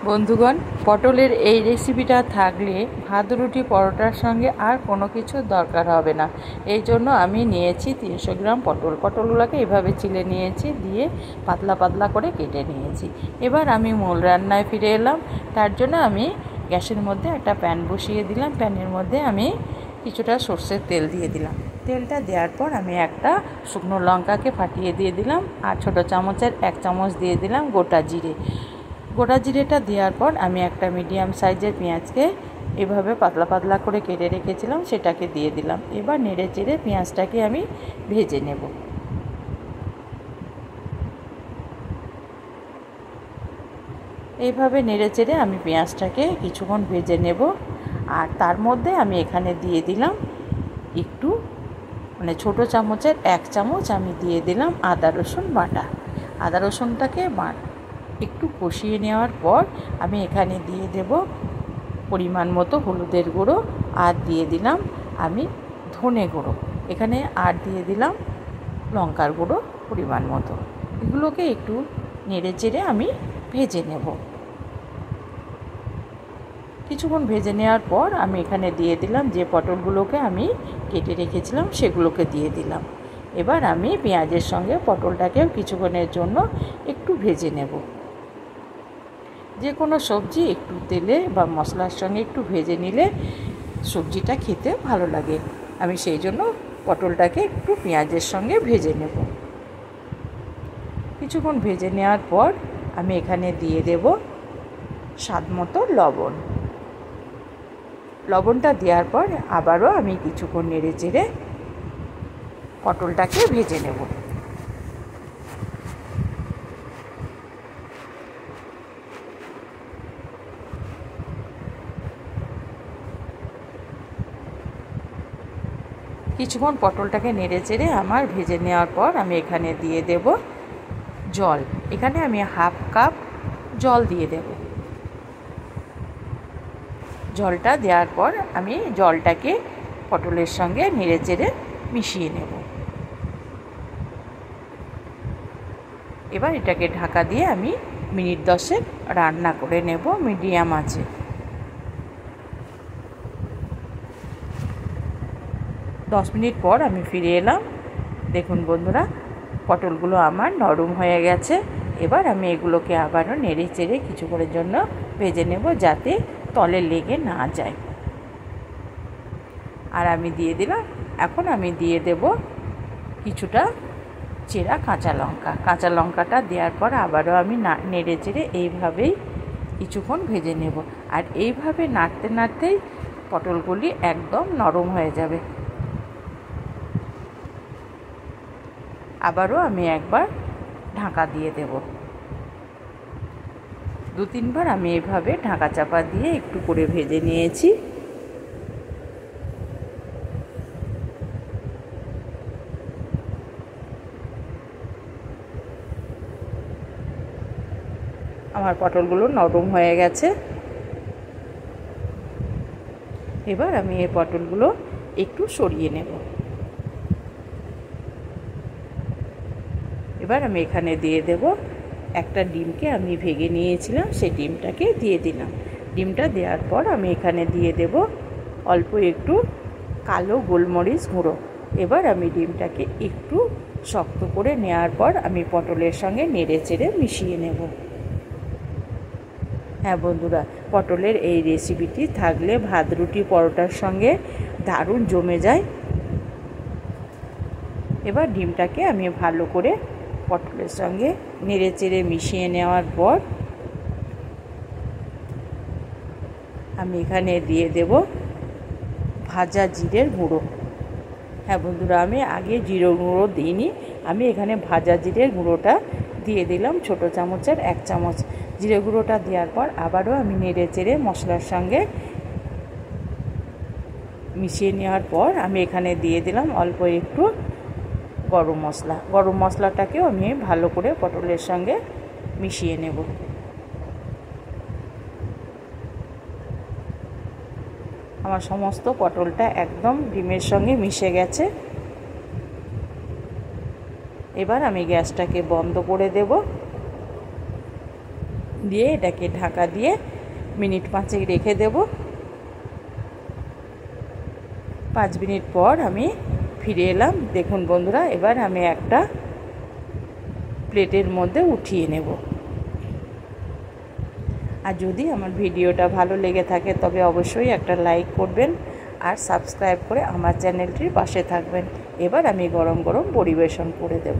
বন্ধুগণ, পটলের এই রেসিপিটা থাকলে ভাত রুটি পরোটার সঙ্গে আর কোনো কিছু দরকার হবে না। এই জন্য আমি নিয়েছি 300 গ্রাম পটলগুলোকে এভাবে চিলে নিয়েছি, দিয়ে পাতলা পাতলা করে কেটে নিয়েছি। এবার আমি মূল রান্নায় ফিরে এলাম। তার জন্য আমি গ্যাসের মধ্যে একটা প্যান বসিয়ে দিলাম। প্যানের মধ্যে আমি কিছুটা সর্ষের তেল দিয়ে দিলাম। তেলটা দেওয়ার পর আমি একটা শুকনো লঙ্কাকে ফাটিয়ে দিয়ে দিলাম, আর ছোটো চামচের 1 চামচ দিয়ে দিলাম গোটা জিরেটা দেওয়ার পর আমি একটা মিডিয়াম সাইজের পেঁয়াজকে এভাবে পাতলা পাতলা করে কেটে রেখেছিলাম, সেটাকে দিয়ে দিলাম। এবার নেড়ে চেড়ে পেঁয়াজটাকে আমি ভেজে নেব। এইভাবে নেড়ে চেড়ে আমি পেঁয়াজটাকে কিছুক্ষণ ভেজে নেব। আর তার মধ্যে আমি এখানে দিয়ে দিলাম একটু ছোটো চামচের 1 চামচ আমি দিয়ে দিলাম আদা রসুন বাটা। আদা রসুনটাকে একটু কষিয়ে নেওয়ার পর আমি এখানে দিয়ে দেব পরিমাণ মতো হলুদের গুঁড়ো, আর দিয়ে দিলাম আমি ধনে গুঁড়ো, এখানে আর দিয়ে দিলাম লঙ্কার গুঁড়ো পরিমাণ মতো। এগুলোকে একটু নেড়ে চেড়ে আমি ভেজে নেব। কিছুক্ষণ ভেজে নেওয়ার পর আমি এখানে দিয়ে দিলাম যে পটলগুলোকে আমি কেটে রেখেছিলাম, সেগুলোকে দিয়ে দিলাম। এবার আমি পেঁয়াজের সঙ্গে পটলটাকেও কিছুক্ষণের জন্য একটু ভেজে নেব। যে কোনো সবজি একটু তেলে বা মশলার সঙ্গে একটু ভেজে নিলে সবজিটা খেতে ভালো লাগে। আমি সেই জন্য পটলটাকে একটু পেঁয়াজের সঙ্গে ভেজে নেব। কিছুক্ষণ ভেজে নেওয়ার পর আমি এখানে দিয়ে দেব স্বাদ মতো লবণ। লবণটা দেওয়ার পর আবারও আমি কিছুক্ষণ নেড়ে চেড়ে পটলটাকে ভেজে নেব। কিছুক্ষণ পটলটাকে নেড়ে চেড়ে আমার ভেজে নেওয়ার পর আমি এখানে দিয়ে দেব জল। এখানে আমি 1/2 কাপ জল দিয়ে দেব। জলটা দেওয়ার পর আমি জলটাকে পটলের সঙ্গে নেড়ে চেড়ে মিশিয়ে নেব। এবার এটাকে ঢাকা দিয়ে আমি মিনিট 10 রান্না করে নেব মিডিয়াম আঁচে। দশ মিনিট পর আমি ফিরে এলাম। দেখুন বন্ধুরা, পটলগুলো আমার নরম হয়ে গেছে। এবার আমি এগুলোকে আবারও নেড়ে চেড়ে কিছুক্ষণের জন্য ভেজে নেব, যাতে তলে লেগে না যায়। আর আমি দিয়ে দিলাম, এখন আমি দিয়ে দেব কিছুটা চেরা কাঁচা লঙ্কাটা দেওয়ার পর আবারও আমি নেড়ে চেড়ে এইভাবেই কিছুক্ষণ ভেজে নেব। আর এইভাবে নাড়তে নাড়তেই পটলগুলি একদম নরম হয়ে যাবে। আবারও আমি একবার ঢাকা দিয়ে দেব। 2-3 বার আমি এইভাবে ঢাকা চাপা দিয়ে একটু করে ভেজে নিয়েছি। আমার পটলগুলো নরম হয়ে গেছে। এবার আমি এই পটলগুলো একটু সরিয়ে নেব। এবার আমি এখানে দিয়ে দেব একটা ডিমকে আমি ভেঙে নিয়েছিলাম, সেই ডিমটাকে দিয়ে দিলাম। ডিমটা দেওয়ার পর আমি এখানে দিয়ে দেব অল্প একটু কালো গোলমরিচ গুঁড়ো। এবার আমি ডিমটাকে একটু শক্ত করে নেওয়ার পর আমি পটলের সঙ্গে নেড়ে চেড়ে মিশিয়ে নেব। হ্যাঁ বন্ধুরা, পটলের এই রেসিপিটি থাকলে ভাত রুটি পরোটার সঙ্গে দারুণ জমে যায়। এবার ডিমটাকে আমি ভালো করে পটলের সঙ্গে নেড়ে চেড়ে মিশিয়ে নেওয়ার পর আমি এখানে দিয়ে দেব ভাজা জিরের গুঁড়ো। হ্যাঁ বন্ধুরা, আমি আগে জিরে গুঁড়ো দিইনি, আমি এখানে ভাজা জিরের গুঁড়োটা দিয়ে দিলাম ছোটো চামচের 1 চামচ। জিরে গুঁড়োটা দেওয়ার পর আবারও আমি নেড়ে চেড়ে মশলার সঙ্গে মিশিয়ে নেওয়ার পর আমি এখানে দিয়ে দিলাম অল্প একটু গরম মশলাটাকেও আমি ভালো করে পটলের সঙ্গে মিশিয়ে নেব। আমার সমস্ত পটলটা একদম ডিমের সঙ্গে মিশে গেছে। এবার আমি গ্যাসটাকে বন্ধ করে দেব। দিয়ে এটাকে ঢাকা দিয়ে মিনিট 5 রেখে দেব। 5 মিনিট পর আমি ফিরে এলাম। দেখুন বন্ধুরা, এবার আমি একটা প্লেটের মধ্যে উঠিয়ে নেব। আর যদি আমার ভিডিওটা ভালো লেগে থাকে তবে অবশ্যই একটা লাইক করবেন আর সাবস্ক্রাইব করে আমার চ্যানেলটির পাশে থাকবেন। এবার আমি গরম গরম পরিবেশন করে দেব।